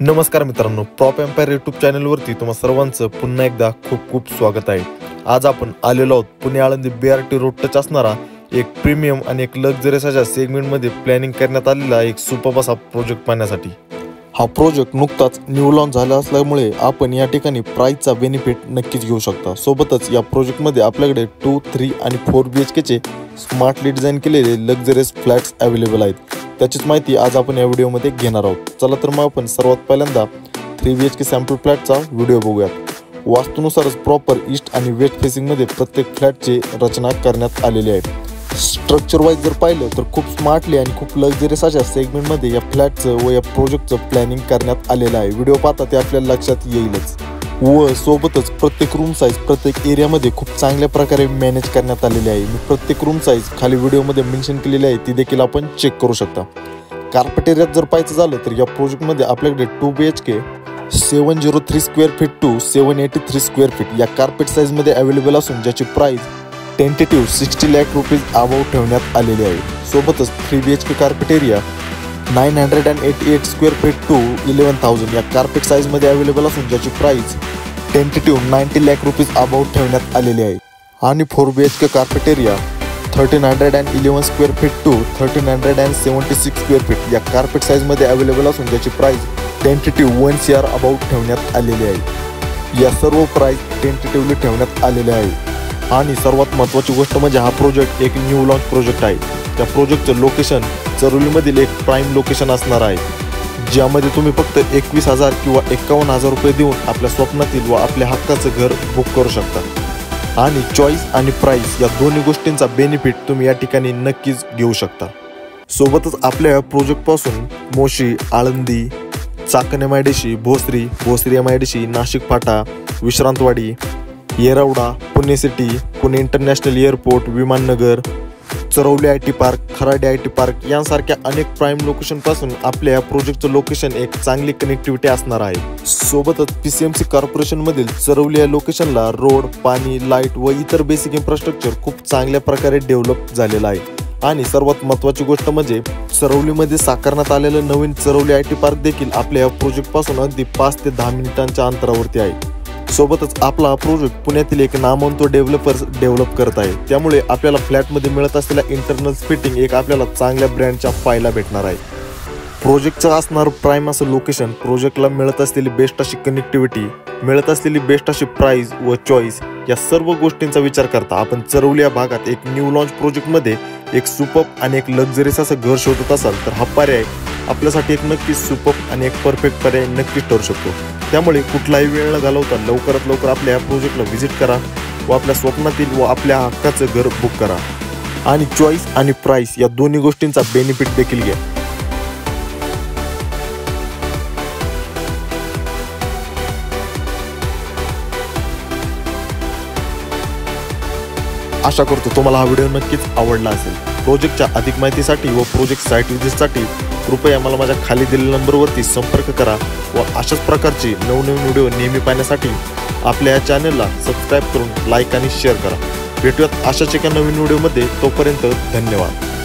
नमस्कार मित्रांनो, prop empire YouTube चॅनलवरती तुम्हा सर्वांचं पुन्हा एकदा खूप खूप स्वागत आहे। आज आपण आलेलो आहोत Pune Alandi BRT road touch असणारा एक प्रीमियम आणि एक लक्झरियस अशा सेगमेंटमध्ये प्लॅनिंग करण्यात आलेला एक सुपर असा प्रोजेक्ट पाहण्यासाठी। हा प्रोजेक्ट नुकताच न्यू लॉन्च झाला असल्यामुळे आपण या ठिकाणी प्राइसचा बेनिफिट नक्कीच घेऊ शकता। सोबतच या प्रोजेक्टमध्ये आपल्याकडे 2, 3 आणि 4 BHK चे स्मार्टली डिझाइन केलेले लक्झरियस फ्लॅट्स अवेलेबल आहेत। त्याचीच माहिती आज आपण या व्हिडिओमध्ये घेणार आहोत। चला तर मग आपण सर्वात पहिल्यांदा 3 BHK सॅम्पल फ्लॅटचा व्हिडिओ बघूयात। वास्तुनुसारच प्रॉपर ईस्ट आणि वेस्ट फेसिंगमध्ये प्रत्येक फ्लॅटची रचना करण्यात आलेली आहे। स्ट्रक्चर वाईज जर पाहिलं तर खूप स्मार्टली आणि खूप लक्झरियस अशा सेगमेंटमध्ये या फ्लॅटचं व या प्रोजेक्टचं प्लॅनिंग करण्यात आलेलं आहे। व्हिडिओ पाहता ते आपल्याला लक्षात येईलच। व सोबतच प्रत्येक रूम साईज प्रत्येक एरियामध्ये खूप चांगल्या प्रकारे मॅनेज करण्यात आलेली आहे। मी प्रत्येक रूम साईज खाली व्हिडिओमध्ये मेन्शन केलेली आहे, ती देखील आपण चेक करू शकता। कार्पेट एरियात जर पाहायचं झालं तर या प्रोजेक्टमध्ये आपल्याकडे 2 BHK 703 square feet to 783 square feet या कार्पेट साईजमध्ये अवेलेबल असून ज्याची price tentative 60 lakh rupees above ठेवण्यात आलेली आहे। सोबतच 3 BHK carpet area 988 square feet to 11,000 या कार्पेट साईजमध्ये अवेलेबल असून ज्याची price tentative 90 lakh rupees above ठेवण्यात आलेली आहे। आणि 4 BHK carpet area 1311 square feet to 1376 square feet या कार्पेट साईजमध्ये अवेलेबल असून ज्याची प्राइस टेंटेटिव्ह 1 CR अबाव ठेवण्यात आलेली आहे। या सर्व प्राइस टेंटेटिव्हली ठेवण्यात आलेले आहे। आणि सर्वात महत्त्वाची गोष्ट म्हणजे हा प्रोजेक्ट एक न्यू लॉन्च प्रोजेक्ट आहे। त्या प्रोजेक्टचं लोकेशन चरोलीमधील एक प्राईम लोकेशन असणार आहे, ज्यामध्ये तुम्ही फक्त 21,000 किंवा 51,000 रुपये देऊन आपल्या स्वप्नातील व आपल्या हक्काचं घर बुक करू शकता। आणि चॉईस आणि प्राइस या दोन्ही गोष्टींचा बेनिफिट तुम्ही या ठिकाणी नक्कीच घेऊ शकता। सोबतच आपल्या या प्रोजेक्टपासून Moshi, Alandi, Chakan MIDC, Bhosari MIDC, Nashik Phata, Vishrantwadi, Yerwada, Pune city, Pune international airport, Vimannagar, Charholi IT park, Kharadi IT park यांसारख्या अनेक प्राईम लोकेशनपासून आपल्या या प्रोजेक्टचं लोकेशन एक चांगली कनेक्टिव्हिटी असणार आहे। सोबतच PCMC कॉर्पोरेशनमधील चरवली या लोकेशनला रोड, पाणी, लाईट व इतर बेसिक इन्फ्रास्ट्रक्चर खूप चांगल्या प्रकारे डेव्हलप झालेलं आहे। आणि सर्वात महत्त्वाची गोष्ट म्हणजे चरवलीमध्ये साकारण्यात आलेलं नवीन चरवली IT पार्क देखील आपल्या या प्रोजेक्टपासून अगदी 5 ते 10 मिनिटांच्या अंतरावरती आहे। सोबतच आपला हा प्रोजेक्ट पुण्यातील एक नामवंत डेव्हलपर्स डेव्हलप करत आहे, त्यामुळे आपल्याला फ्लॅटमध्ये मिळत असलेल्या इंटरनल फिटिंग एक आपल्याला चांगल्या ब्रँडच्या पाहायला भेटणार आहे। प्रोजेक्टचं असणार प्राईम असं लोकेशन, प्रोजेक्टला मिळत असलेली बेस्ट अशी कनेक्टिव्हिटी, मिळत असलेली बेस्ट अशी प्राइस व चॉईस या सर्व गोष्टींचा विचार करता आपण चरवली या भागात एक न्यू लॉन्च प्रोजेक्टमध्ये एक सुपर आणि एक लक्झरियस असं घर शोधत असाल तर हा पर्याय आपल्यासाठी एक नक्कीच सुपर आणि एक परफेक्ट पर्याय नक्कीच ठरू शकतो। त्यामुळे कुठलाही वेळ न घालवता लवकरात लवकर आपल्या या प्रोजेक्टला व्हिजिट करा व आपल्या स्वप्नातील व आपल्या हक्काचं घर बुक करा आणि चॉईस आणि प्राइस या दोन्ही गोष्टींचा बेनिफिट देखील घ्या। आशा करतो तुम्हाला हा व्हिडिओ नक्कीच आवडला असेल। प्रोजेक्टच्या अधिक माहितीसाठी व प्रोजेक्ट साईट व्हिजिटसाठी कृपया मला माझ्या खाली दिलेल्या नंबरवरती संपर्क करा व अशाच प्रकारचे नवनवीन व्हिडिओ नेहमी पाहण्यासाठी आपल्या या चॅनलला सबस्क्राईब करून लाईक आणि शेअर करा। भेटूयात अशाच एका नवीन व्हिडिओमध्ये, तोपर्यंत धन्यवाद।